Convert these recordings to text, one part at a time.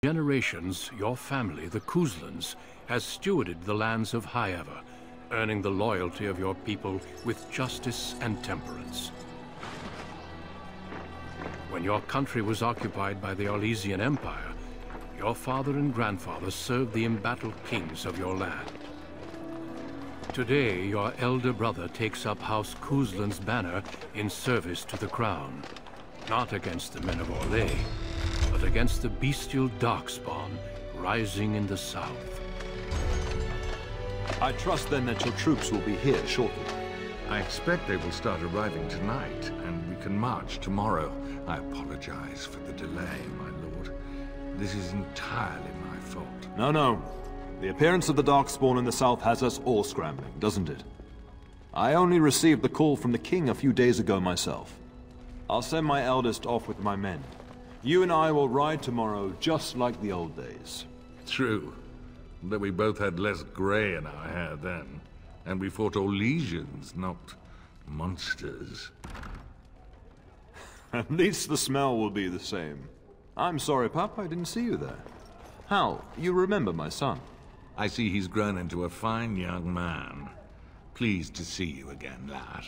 Generations, your family, the Kuzlans, has stewarded the lands of Highever, earning the loyalty of your people with justice and temperance. When your country was occupied by the Orlesian Empire, your father and grandfather served the embattled kings of your land. Today, your elder brother takes up House Kuzlan's banner in service to the crown, not against the men of Orlais, but against the bestial Darkspawn rising in the south. I trust then that your troops will be here shortly. I expect they will start arriving tonight, and we can march tomorrow. I apologize for the delay, my lord. This is entirely my fault. No. The appearance of the Darkspawn in the south has us all scrambling, doesn't it? I only received the call from the king a few days ago myself. I'll send my eldest off with my men. You and I will ride tomorrow just like the old days. True. Though we both had less grey in our hair then. And we fought Orlesians, not monsters. At least the smell will be the same. I'm sorry, Pup, I didn't see you there. Hal, you remember my son? I see he's grown into a fine young man. Pleased to see you again, lad.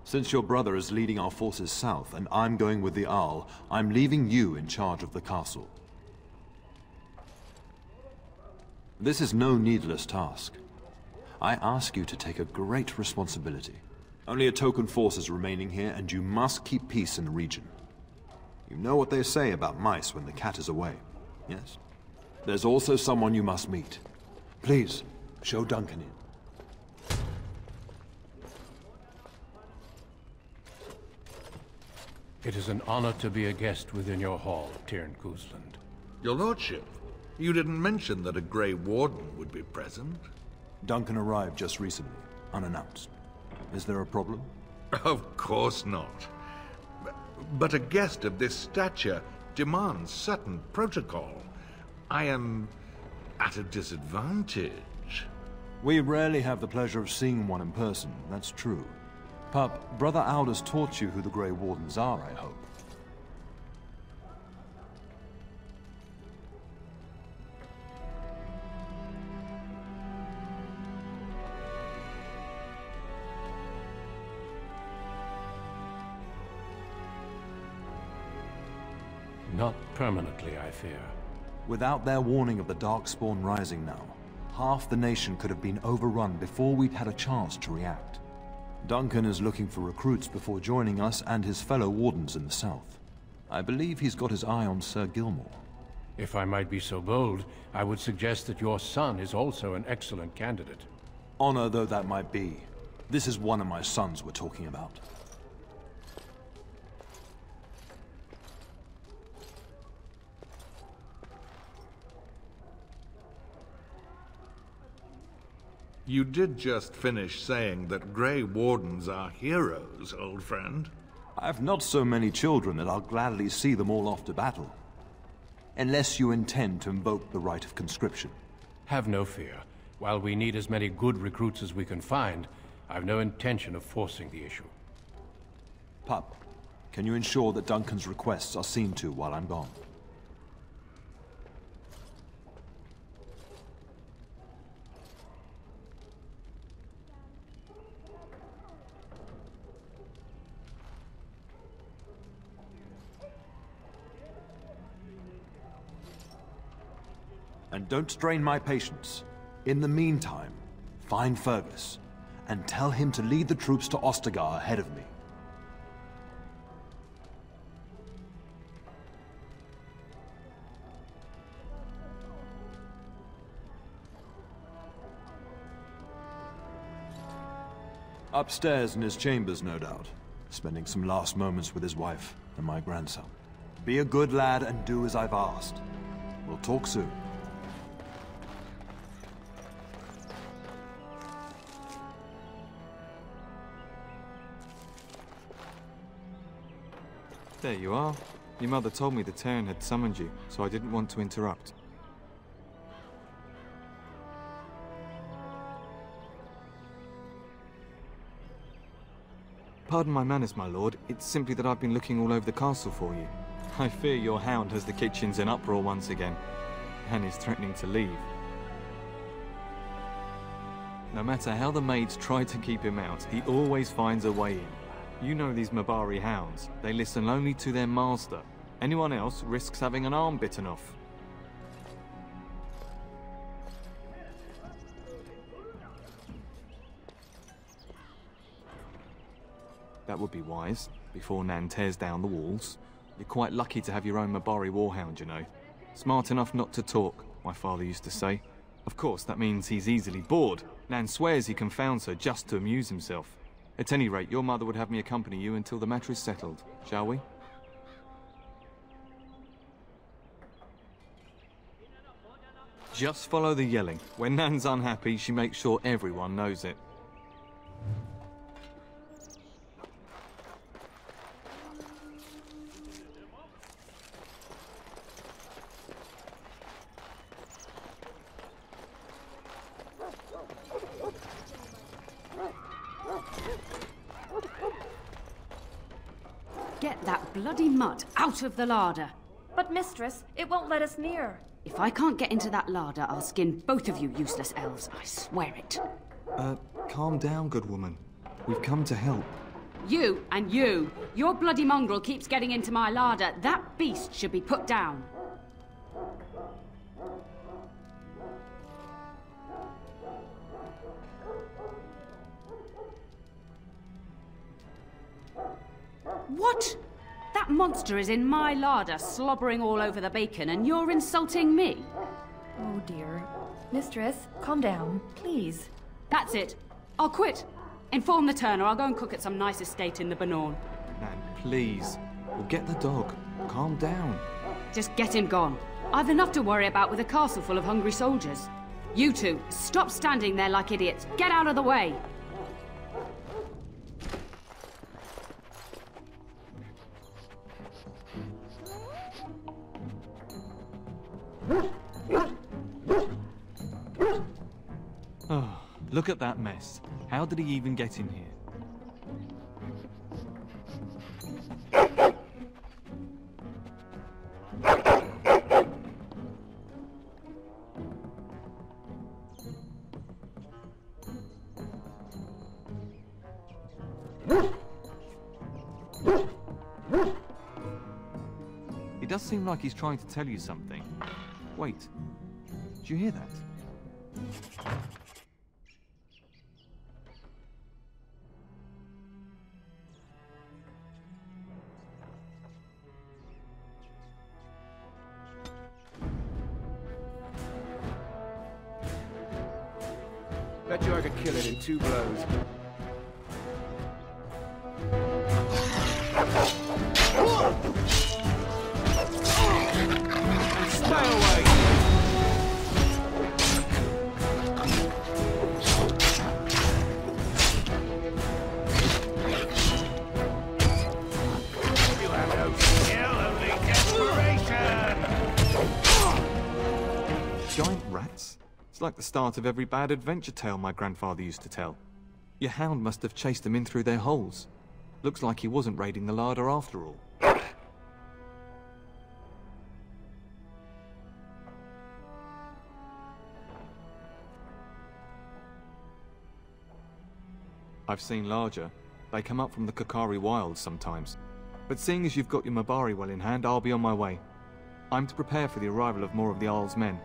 Since your brother is leading our forces south, and I'm going with the Arl, I'm leaving you in charge of the castle. This is no needless task. I ask you to take a great responsibility. Only a token force is remaining here, and you must keep peace in the region. You know what they say about mice when the cat is away, yes? There's also someone you must meet. Please, show Duncan in. It is an honor to be a guest within your hall, Tyrn Kuzland. Your lordship, you didn't mention that a Grey Warden would be present. Duncan arrived just recently, unannounced. Is there a problem? Of course not. But a guest of this stature demands certain protocol. I am at a disadvantage. We rarely have the pleasure of seeing one in person, that's true. Pup, Brother Aldous taught you who the Grey Wardens are, I hope. Not permanently, I fear. Without their warning of the Darkspawn rising now, half the nation could have been overrun before we'd had a chance to react. Duncan is looking for recruits before joining us and his fellow wardens in the south. I believe he's got his eye on Sir Gilmore. If I might be so bold, I would suggest that your son is also an excellent candidate. Honor though that might be, this is one of my sons we're talking about. You did just finish saying that Grey Wardens are heroes, old friend. I've not so many children that I'll gladly see them all off to battle. Unless you intend to invoke the right of conscription. Have no fear. While we need as many good recruits as we can find, I've no intention of forcing the issue. Pup, can you ensure that Duncan's requests are seen to while I'm gone? And don't strain my patience. In the meantime, find Fergus, and tell him to lead the troops to Ostagar ahead of me. Upstairs in his chambers, no doubt, spending some last moments with his wife and my grandson. Be a good lad and do as I've asked. We'll talk soon. There you are. Your mother told me the Terran had summoned you, so I didn't want to interrupt. Pardon my manners, my lord. It's simply that I've been looking all over the castle for you. I fear your hound has the kitchens in uproar once again, and is threatening to leave. No matter how the maids try to keep him out, he always finds a way in. You know these Mabari hounds. They listen only to their master. Anyone else risks having an arm bitten off. That would be wise, before Nan tears down the walls. You're quite lucky to have your own Mabari warhound, you know. Smart enough not to talk, my father used to say. Of course, that means he's easily bored. Nan swears he confounds her just to amuse himself. At any rate, your mother would have me accompany you until the matter is settled, shall we? Just follow the yelling. When Nan's unhappy, she makes sure everyone knows it. Get that bloody mutt out of the larder. But mistress, it won't let us near. If I can't get into that larder, I'll skin both of you useless elves, I swear it. Calm down, good woman. We've come to help. You and you. Your bloody mongrel keeps getting into my larder. That beast should be put down. What? That monster is in my larder, slobbering all over the bacon, and you're insulting me? Oh dear. Mistress, calm down, please. That's it. I'll quit. Inform the turner. I'll go and cook at some nice estate in the Banorn. Nan, please. We'll get the dog. Calm down. Just get him gone. I've enough to worry about with a castle full of hungry soldiers. You two, stop standing there like idiots. Get out of the way. Oh, look at that mess. How did he even get in here? It does seem like he's trying to tell you something. Wait, did you hear that? Bet you I could kill it in 2 blows. And stay away! You have no skill, only desperation! Giant rats? It's like the start of every bad adventure tale my grandfather used to tell. Your hound must have chased them in through their holes. Looks like he wasn't raiding the larder after all. I've seen larger. They come up from the Kakari wilds sometimes. But seeing as you've got your Mabari well in hand, I'll be on my way. I'm to prepare for the arrival of more of the Isle's men.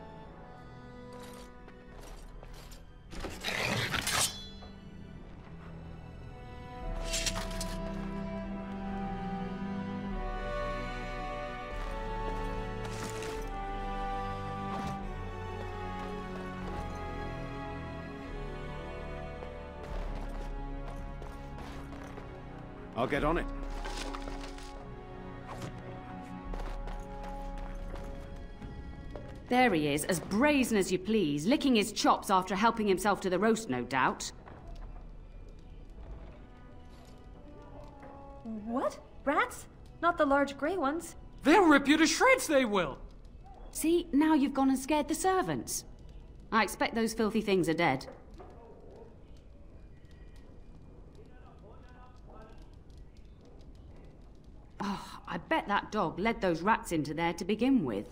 I'll get on it. There he is, as brazen as you please, licking his chops after helping himself to the roast, no doubt. What? Rats? Not the large grey ones? They'll rip you to shreds, they will! See, now you've gone and scared the servants. I expect those filthy things are dead. Oh, I bet that dog led those rats into there to begin with.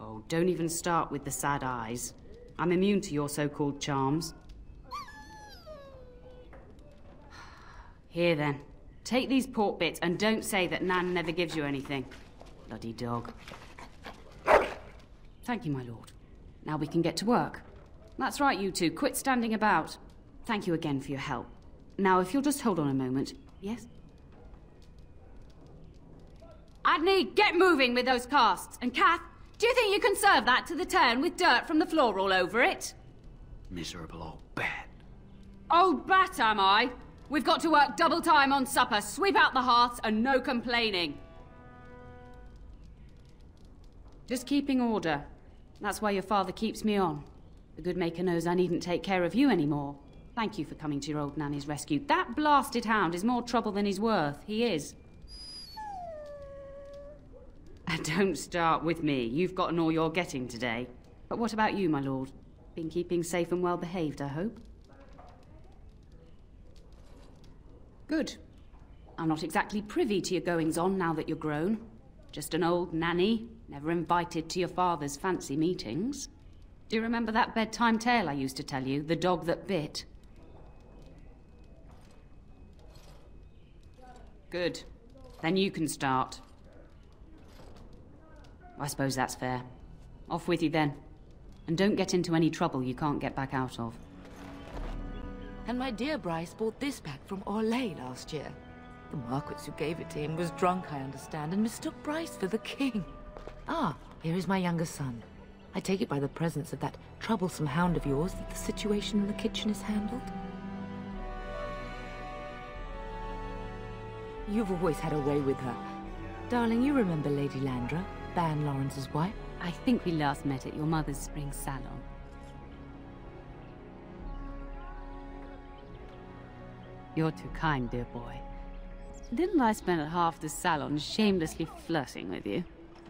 Oh, don't even start with the sad eyes. I'm immune to your so-called charms. Here then, take these pork bits and don't say that Nan never gives you anything. Bloody dog. Thank you, my lord. Now we can get to work. That's right, you two. Quit standing about. Thank you again for your help. Now, if you'll just hold on a moment. Yes? Adney, get moving with those casts. And Kath, do you think you can serve that to the turn with dirt from the floor all over it? Miserable old bat. Old bat, am I? We've got to work double time on supper, sweep out the hearths, and no complaining. Just keeping order. That's why your father keeps me on. The good maker knows I needn't take care of you anymore. Thank you for coming to your old nanny's rescue. That blasted hound is more trouble than he's worth. He is. And don't start with me. You've gotten all you're getting today. But what about you, my lord? Been keeping safe and well behaved, I hope? Good. I'm not exactly privy to your goings-on now that you're grown. Just an old nanny, never invited to your father's fancy meetings. Do you remember that bedtime tale I used to tell you? The dog that bit? Good. Then you can start. I suppose that's fair. Off with you then. And don't get into any trouble you can't get back out of. And my dear Bryce bought this back from Orlais last year. The Marquis who gave it to him was drunk, I understand, and mistook Bryce for the king. Ah, here is my younger son. I take it by the presence of that troublesome hound of yours that the situation in the kitchen is handled? You've always had a way with her. Darling, you remember Lady Landra, Ban Lawrence's wife? I think we last met at your mother's spring salon. You're too kind, dear boy. Didn't I spend half the salon shamelessly flirting with you?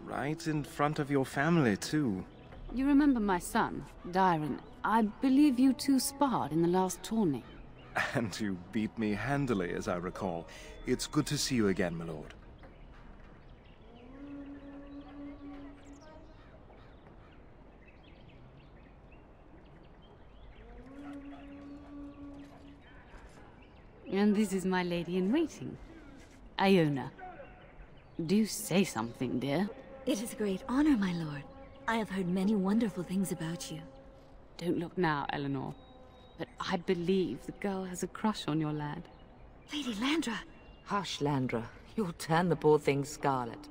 Right in front of your family, too. You remember my son, Dyron? I believe you two sparred in the last tourney. And you beat me handily, as I recall. It's good to see you again, my lord. And this is my lady-in-waiting, Iona. Do say something, dear. It is a great honor, my lord. I have heard many wonderful things about you. Don't look now, Eleanor. But I believe the girl has a crush on your lad. Lady Landra! Hush, Landra. You'll turn the poor thing scarlet.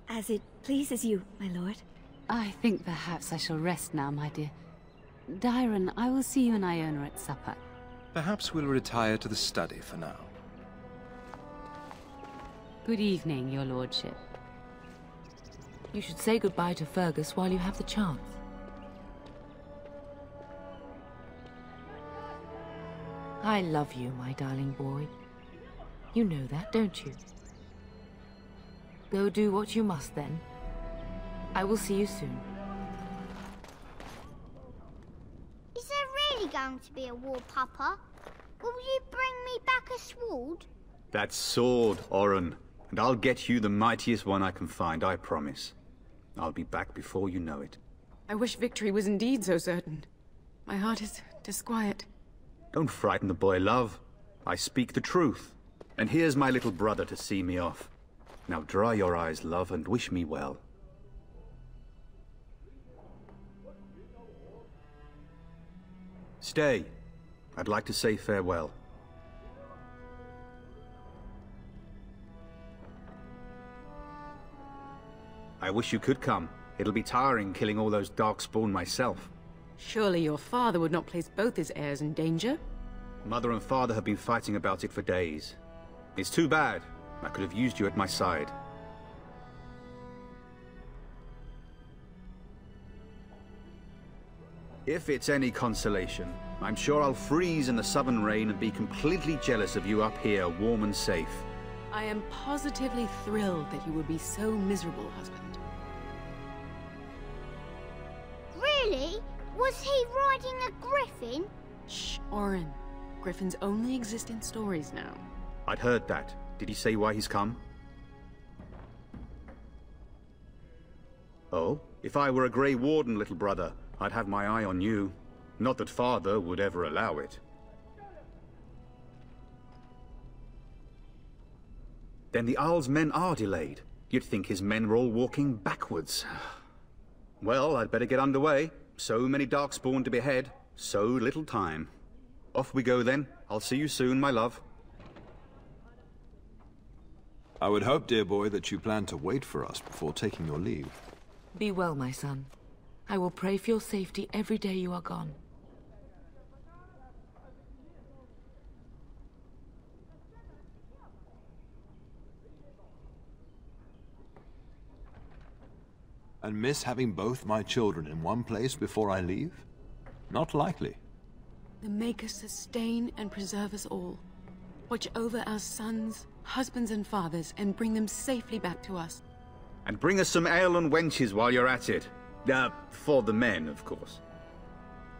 As it pleases you, my lord. I think perhaps I shall rest now, my dear. Dyron, I will see you and Iona at supper. Perhaps we'll retire to the study for now. Good evening, your lordship. You should say goodbye to Fergus while you have the chance. I love you, my darling boy. You know that, don't you? Go do what you must, then. I will see you soon. Is there really going to be a war, Papa? Will you bring me back a sword? That sword, Oren. And I'll get you the mightiest one I can find, I promise. I'll be back before you know it. I wish victory was indeed so certain. My heart is disquiet. Don't frighten the boy, love. I speak the truth. And here's my little brother to see me off. Now dry your eyes, love, and wish me well. Stay. I'd like to say farewell. I wish you could come. It'll be tiring killing all those darkspawn myself. Surely your father would not place both his heirs in danger? Mother and father have been fighting about it for days. It's too bad. I could have used you at my side. If it's any consolation, I'm sure I'll freeze in the southern rain and be completely jealous of you up here, warm and safe. I am positively thrilled that you would be so miserable, husband. Was he riding a griffin? Shh, Oren. Griffins only exist in stories now. I'd heard that. Did he say why he's come? Oh, if I were a Grey Warden, little brother, I'd have my eye on you. Not that Father would ever allow it. Then the Jarl's men are delayed. You'd think his men were all walking backwards. Well, I'd better get underway. So many Darkspawn to behead, so little time. Off we go then. I'll see you soon, my love. I would hope, dear boy, that you plan to wait for us before taking your leave. Be well, my son. I will pray for your safety every day you are gone. And miss having both my children in one place before I leave? Not likely. The Maker sustain and preserve us all. Watch over our sons, husbands and fathers, and bring them safely back to us. And bring us some ale and wenches while you're at it. For the men, of course.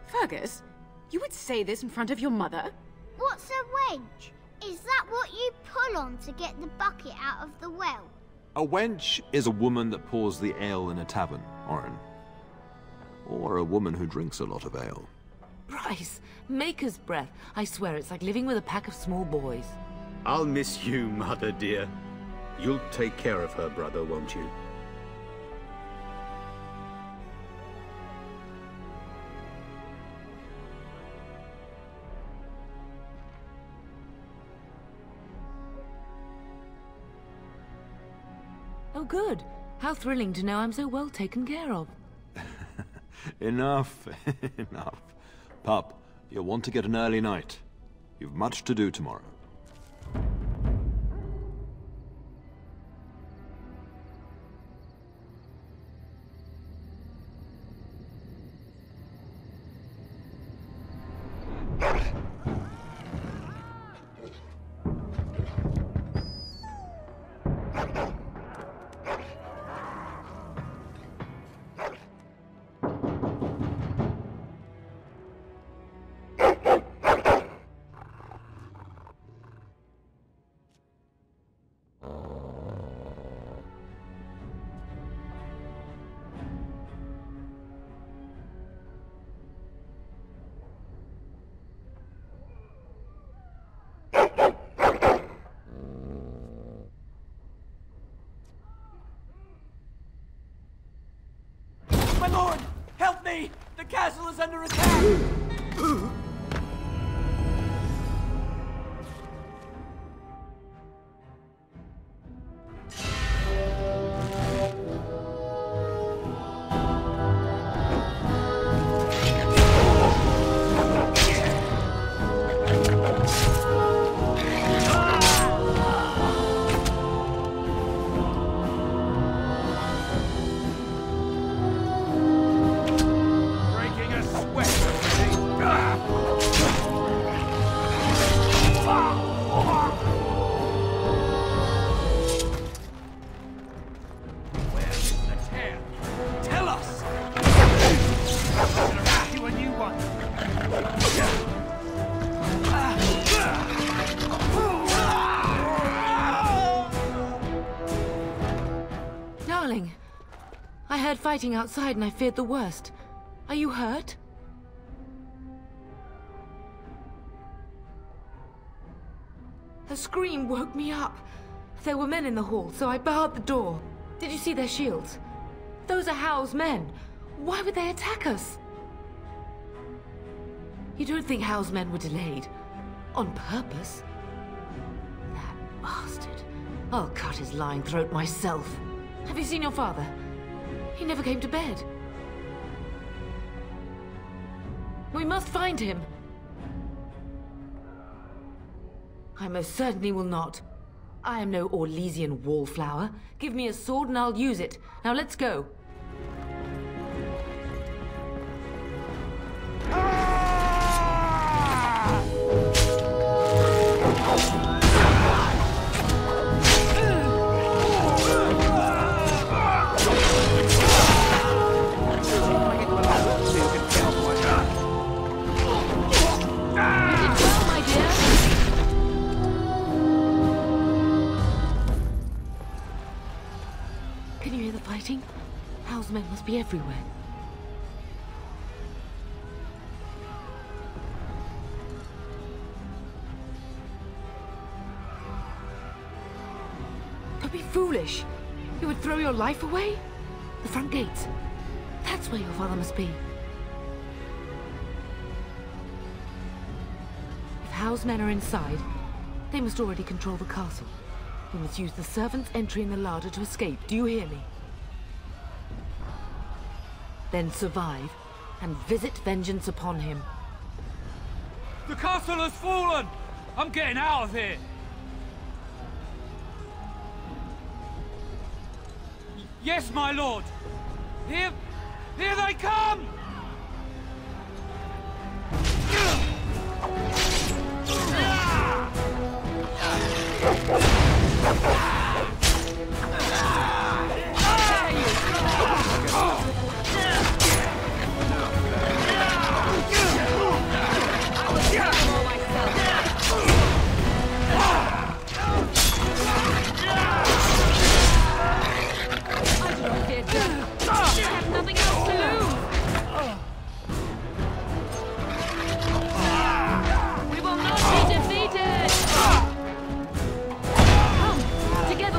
Fergus, you would say this in front of your mother? What's a wench? Is that what you pull on to get the bucket out of the well? A wench is a woman that pours the ale in a tavern, Oren. Or a woman who drinks a lot of ale. Bryce, Maker's breath. I swear it's like living with a pack of small boys. I'll miss you, Mother dear. You'll take care of her, brother, won't you? Oh, good. How thrilling to know I'm so well taken care of. Enough, enough. Pup, you'll want to get an early night. You've much to do tomorrow. My lord! Help me! The castle is under attack! Darling, I heard fighting outside and I feared the worst. Are you hurt? A scream woke me up. There were men in the hall, so I barred the door. Did you see their shields? Those are Hal's men. Why would they attack us? You don't think Hal's men were delayed? On purpose? That bastard. I'll cut his lying throat myself. Have you seen your father? He never came to bed. We must find him. I most certainly will not. I am no Orlesian wallflower. Give me a sword and I'll use it. Now let's go. men must be everywhere. Don't be foolish. You would throw your life away? The front gates. That's where your father must be. If Howe's men are inside, they must already control the castle. We must use the servant's entry in the larder to escape. Do you hear me? Then survive and visit vengeance upon him. The castle has fallen! I'm getting out of here! Yes, my lord! Here they come!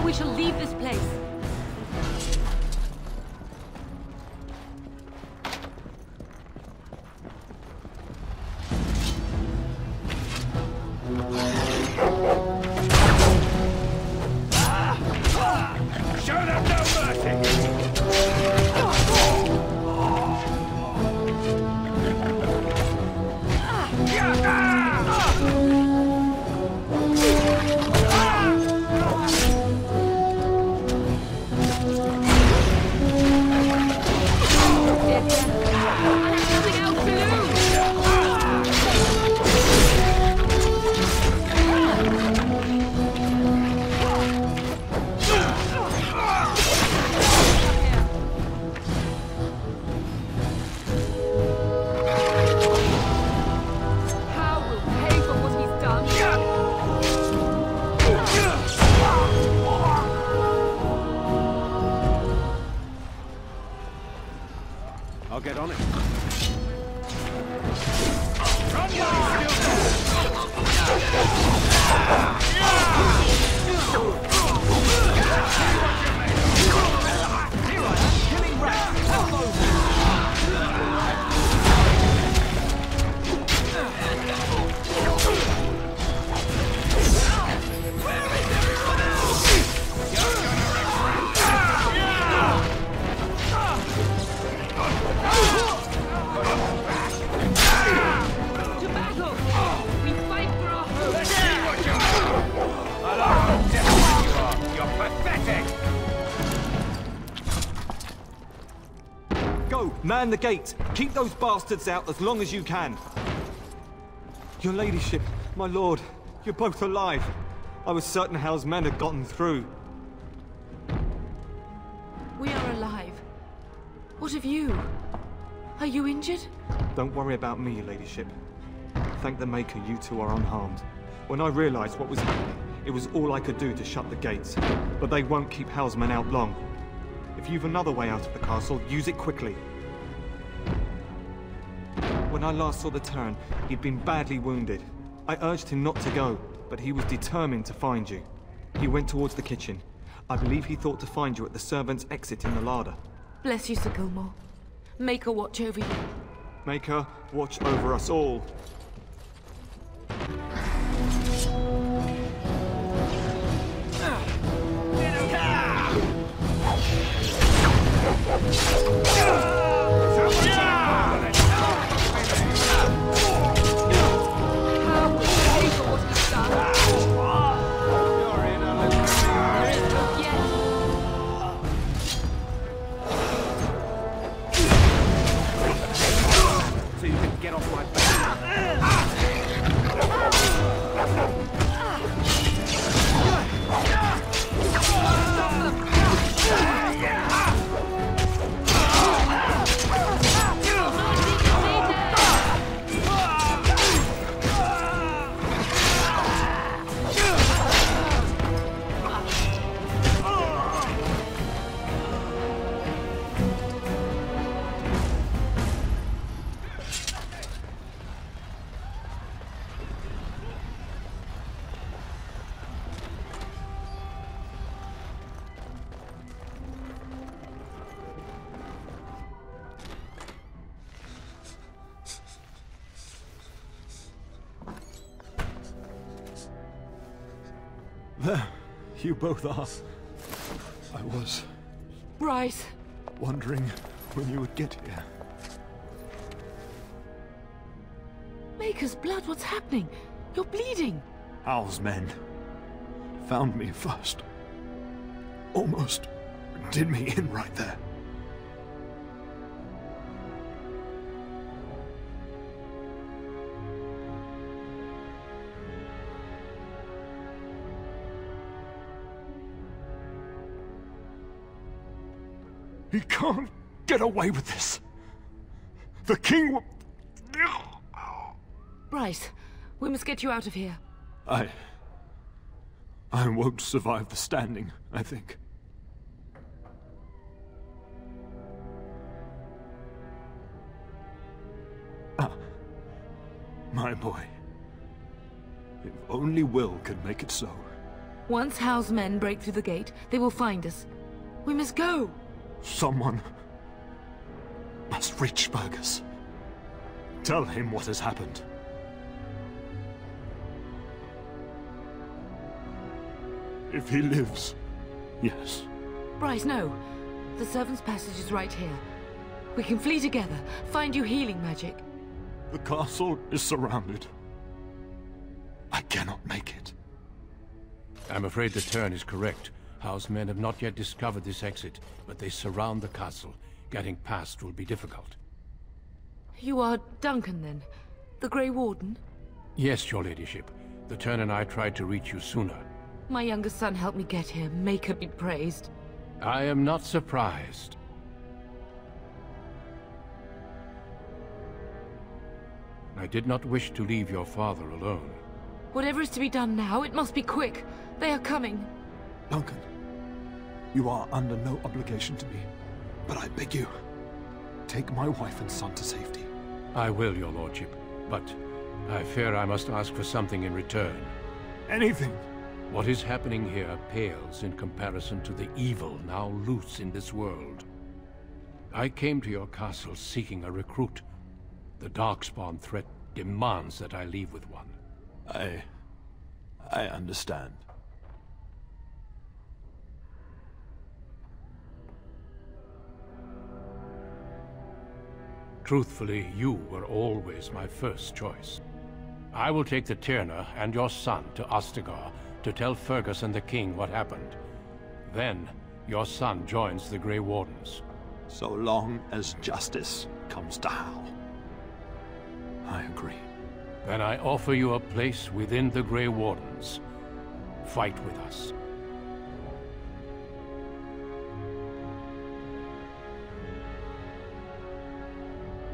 We shall leave this place. Show them no mercy! I'll get on it. Man the gate! Keep those bastards out as long as you can! Your ladyship, my lord, you're both alive. I was certain Howe's men had gotten through. We are alive. What of you? Are you injured? Don't worry about me, ladyship. Thank the Maker you two are unharmed. When I realized what was happening, it was all I could do to shut the gates. But they won't keep Howe's men out long. If you've another way out of the castle, use it quickly. When I last saw the Terran, he'd been badly wounded. I urged him not to go, but he was determined to find you. He went towards the kitchen. I believe he thought to find you at the servants' exit in the larder. Bless you, Sir Gilmore. Maker watch over you. Maker watch over us all. So you can get off my back. There, you both are. I was Bryce! wondering when you would get here. Maker's blood, what's happening? You're bleeding. Hal's men found me first. Almost did me in right there. He can't get away with this. The king will... Bryce, we must get you out of here. I won't survive the standing, I think. My boy. If only Will could make it so. Once Hal's men break through the gate, they will find us. We must go! Someone must reach Fergus. Tell him what has happened. If he lives, yes. Bryce, no. The servant's passage is right here. We can flee together, find you healing magic. The castle is surrounded. I cannot make it. I'm afraid the turn is correct. Hal's men have not yet discovered this exit, but they surround the castle. Getting past will be difficult. You are Duncan, then? The Grey Warden? Yes, your ladyship. The turn and I tried to reach you sooner. My younger son helped me get here. Maker be praised. I am not surprised. I did not wish to leave your father alone. Whatever is to be done now, it must be quick. They are coming. Duncan, you are under no obligation to me, but I beg you, take my wife and son to safety. I will, your lordship, but I fear I must ask for something in return. Anything. What is happening here pales in comparison to the evil now loose in this world. I came to your castle seeking a recruit. The Darkspawn threat demands that I leave with one. I understand. Truthfully, you were always my first choice. I will take the Tyrna and your son to Ostagar to tell Fergus and the king what happened. Then, your son joins the Grey Wardens. So long as justice comes to Hal. I agree. Then I offer you a place within the Grey Wardens. Fight with us.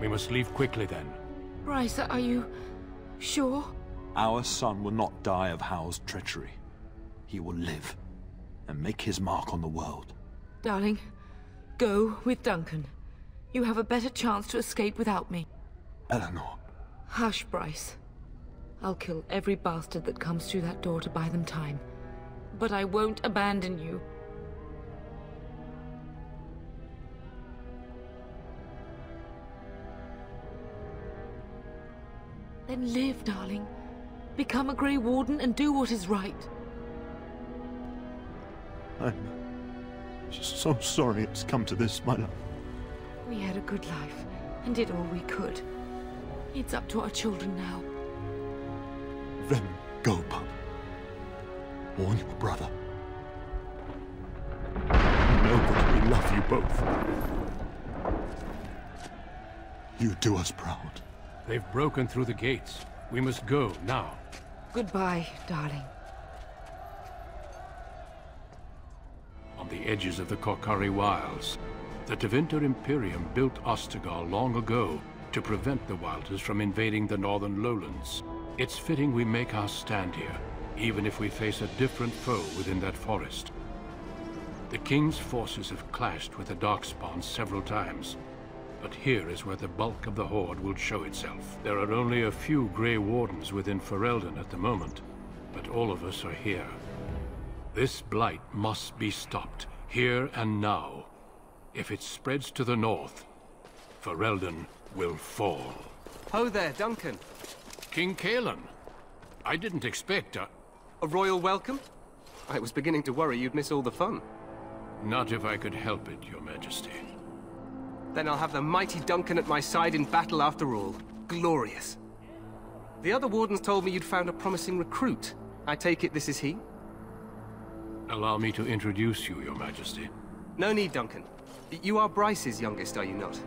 We must leave quickly then. Bryce, are you sure? Our son will not die of Hal's treachery. He will live and make his mark on the world. Darling, go with Duncan. You have a better chance to escape without me. Eleanor. Hush, Bryce. I'll kill every bastard that comes through that door to buy them time. But I won't abandon you. Then live, darling. Become a Grey Warden and do what is right. I'm so sorry it's come to this, my love. We had a good life and did all we could. It's up to our children now. Then go, pup. Warn your brother. Know that we love you both. You do us proud. They've broken through the gates. We must go now. Goodbye, darling. On the edges of the Korkari Wilds, the Tevinter Imperium built Ostagar long ago to prevent the Wilders from invading the northern lowlands. It's fitting we make our stand here, even if we face a different foe within that forest. The King's forces have clashed with the Darkspawn several times, but here is where the bulk of the Horde will show itself. There are only a few Grey Wardens within Ferelden at the moment, but all of us are here. This blight must be stopped, here and now. If it spreads to the north, Ferelden will fall. Ho there, Duncan. King Cailan. I didn't expect a royal welcome? I was beginning to worry you'd miss all the fun. Not if I could help it, Your Majesty. Then I'll have the mighty Duncan at my side in battle after all. Glorious. The other wardens told me you'd found a promising recruit. I take it this is he? Allow me to introduce you, Your Majesty. No need, Duncan. You are Bryce's youngest, are you not?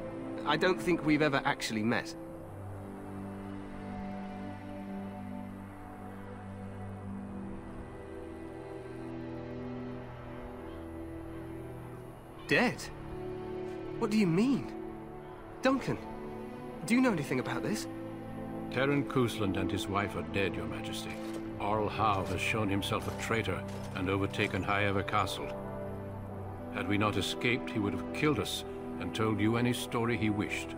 I don't think we've ever actually met. Dead? What do you mean? Duncan, do you know anything about this? Terran Cousland and his wife are dead, Your Majesty. Arl Howe has shown himself a traitor and overtaken Highever Castle. Had we not escaped, he would have killed us and told you any story he wished.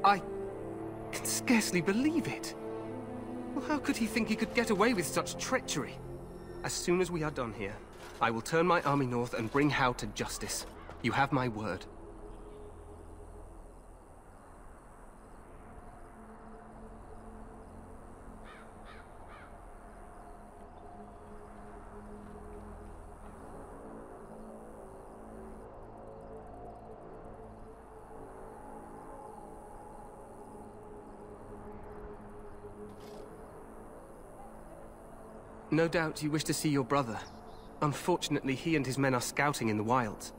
I can scarcely believe it. Well, how could he think he could get away with such treachery? As soon as we are done here, I will turn my army north and bring Howe to justice. You have my word. No doubt you wish to see your brother. Unfortunately, he and his men are scouting in the wilds.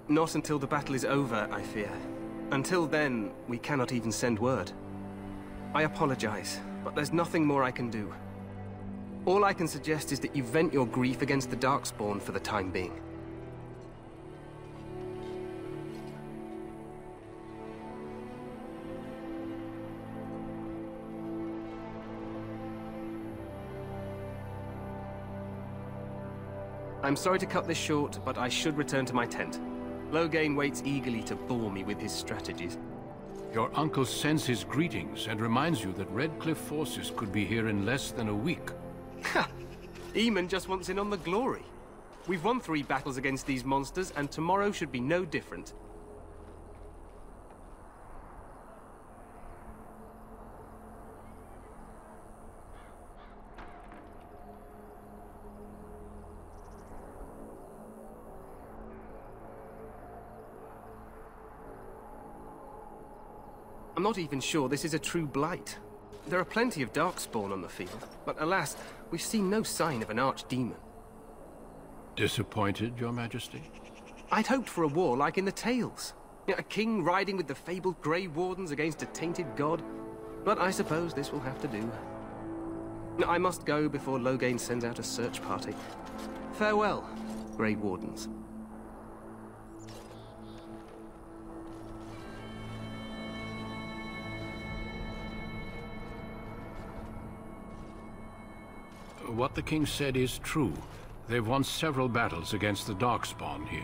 Not until the battle is over, I fear. Until then, we cannot even send word. I apologize, but there's nothing more I can do. All I can suggest is that you vent your grief against the Darkspawn for the time being. I'm sorry to cut this short, but I should return to my tent. Loghain waits eagerly to bore me with his strategies. Your uncle sends his greetings and reminds you that Redcliffe forces could be here in less than a week. Ha! Eamon just wants in on the glory. We've won 3 battles against these monsters, and tomorrow should be no different. I'm not even sure this is a true blight. There are plenty of Darkspawn on the field, but alas, we've seen no sign of an archdemon. Disappointed, Your Majesty? I'd hoped for a war like in the tales. A king riding with the fabled Grey Wardens against a tainted god. But I suppose this will have to do. I must go before Loghain sends out a search party. Farewell, Grey Wardens. What the king said is true. They've won several battles against the Darkspawn here.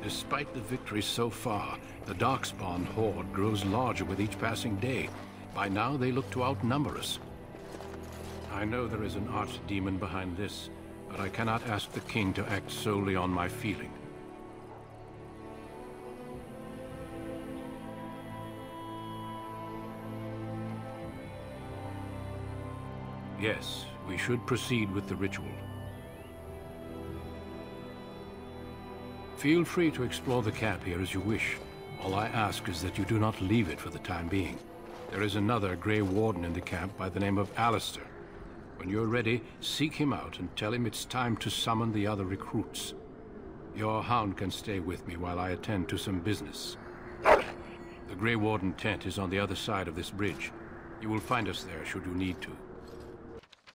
Despite the victories so far, the Darkspawn horde grows larger with each passing day. By now, they look to outnumber us. I know there is an archdemon behind this, but I cannot ask the king to act solely on my feeling. Yes, we should proceed with the ritual. Feel free to explore the camp here as you wish. All I ask is that you do not leave it for the time being. There is another Grey Warden in the camp by the name of Alistair. When you're ready, seek him out and tell him it's time to summon the other recruits. Your hound can stay with me while I attend to some business. The Grey Warden tent is on the other side of this bridge. You will find us there should you need to.